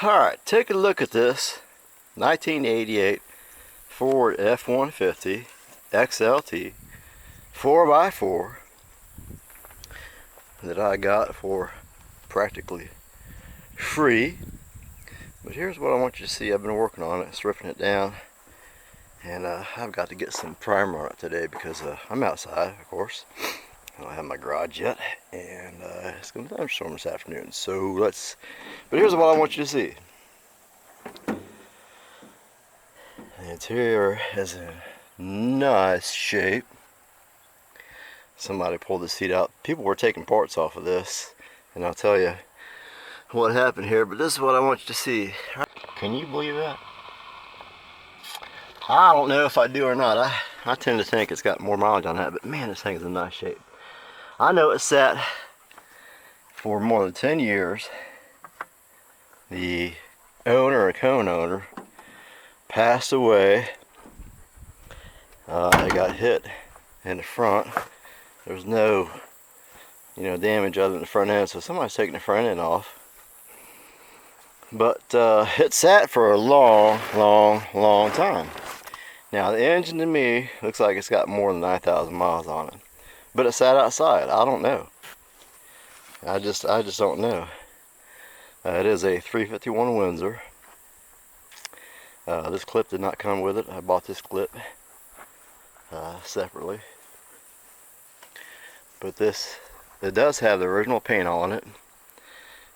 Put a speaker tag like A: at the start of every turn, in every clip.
A: Alright, take a look at this 1988 Ford F150 XLT 4x4 that I got for practically free. But here's what I want you to see. I've been working on it, stripping it down, and I've got to get some primer on it today because I'm outside, of course. I don't have my garage yet, and it's going to thunderstorm this afternoon. But here's what I want you to see. The interior is in nice shape. Somebody pulled the seat out. People were taking parts off of this, and I'll tell you what happened here, but this is what I want you to see. Can you believe that? I don't know if I do or not. I tend to think it's got more mileage on that, but man, this thing is in nice shape. I know it sat for more than 10 years. The owner or co-owner passed away. They got hit in the front. There was no, damage other than the front end, so somebody's taking the front end off. But it sat for a long time. Now the engine to me looks like it's got more than 9,000 miles on it, but it sat outside. I don't know. I just don't know. It is a 351 Windsor. This clip did not come with it. I bought this clip separately. But it does have the original paint on it.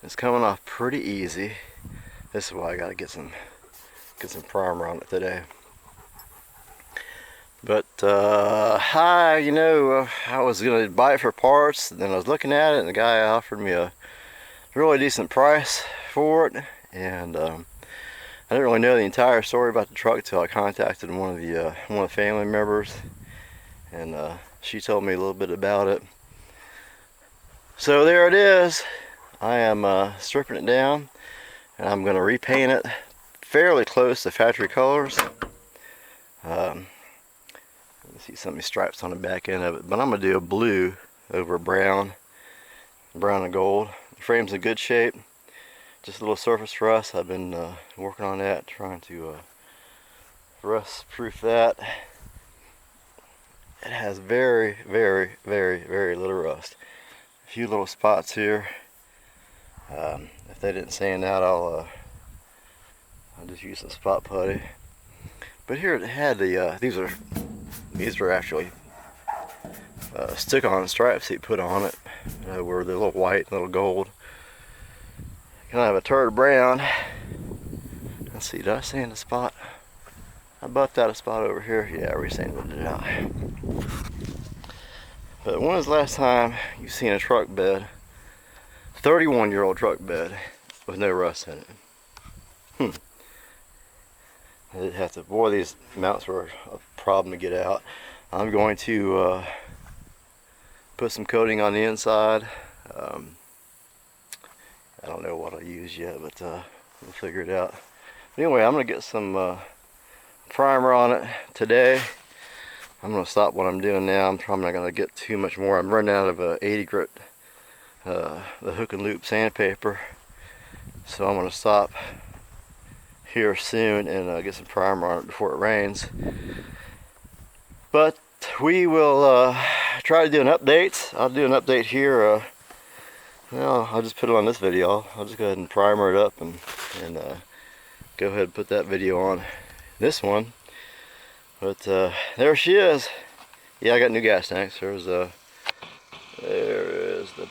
A: It's coming off pretty easy. This is why I gotta get some primer on it today. But I was gonna buy it for parts, then I was looking at it, and the guy offered me a really decent price for it, and I didn't really know the entire story about the truck until I contacted one of the family members, and she told me a little bit about it. So there it is. I am stripping it down, and I'm going to repaint it fairly close to factory colors. You see some of these stripes on the back end of it, but I'm going to do a blue over brown and gold. The frame's in good shape. Just a little surface rust. I've been working on that, trying to rust proof that. It has very little rust. A few little spots here. If they didn't sand out, I'll just use some spot putty. But here it had these are actually stick-on stripes he put on it. Were the little white and little gold. Kind of have a turd brown. Let's see, did I sand a spot? I buffed out a spot over here. Yeah, I re-sanded it out. But when was the last time you've seen a truck bed, 31-year-old truck bed, with no rust in it? I did have to, boy, these mounts were a problem to get out. I'm going to put some coating on the inside. I don't know what I'll use yet, but we'll figure it out. But anyway, I'm going to get some primer on it today. I'm going to stop what I'm doing now. I'm probably not going to get too much more. I'm running out of 80 grit, the hook and loop sandpaper. So I'm going to stop here soon and get some primer on it before it rains. But we will try to do an update. I'll do an update here. I'll just put it on this video. I'll just go ahead and primer it up and go ahead and put that video on this one. But there she is. Yeah, I got new gas tanks. There is the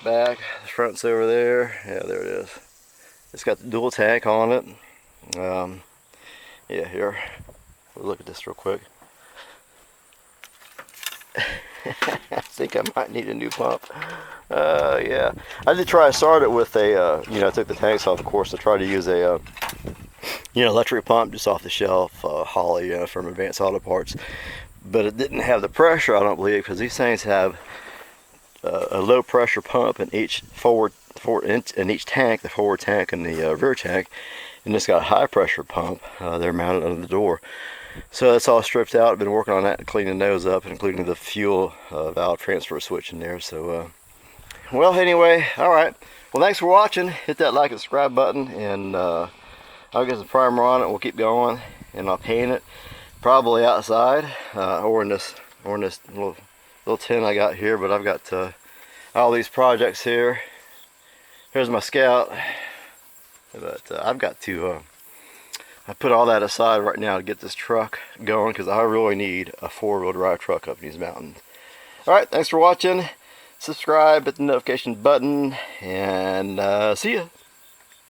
A: back. The front's over there. Yeah, there it is. It's got the dual tank on it. Yeah, here. We'll look at this real quick. I think I might need a new pump. Yeah, I did try to start it with a, I took the tanks off, of course, to try to use a, electric pump just off the shelf, Holly, from Advanced Auto Parts. But it didn't have the pressure, I don't believe, because these things have a low pressure pump in each in each tank, the forward tank and the rear tank, and it's got a high pressure pump. They're mounted under the door. So that's all stripped out. I've been working on that and cleaning those up, including the fuel valve transfer switch in there. So, well, anyway, all right. Well, thanks for watching. Hit that like and subscribe button, and I'll get some primer on it. We'll keep going, and I'll paint it probably outside or in this little tin I got here. But I've got all these projects here. Here's my Scout, but I've got to. I put all that aside right now to get this truck going because I really need a four-wheel drive truck up these mountains. Alright, thanks for watching. Subscribe, hit the notification button, and see ya.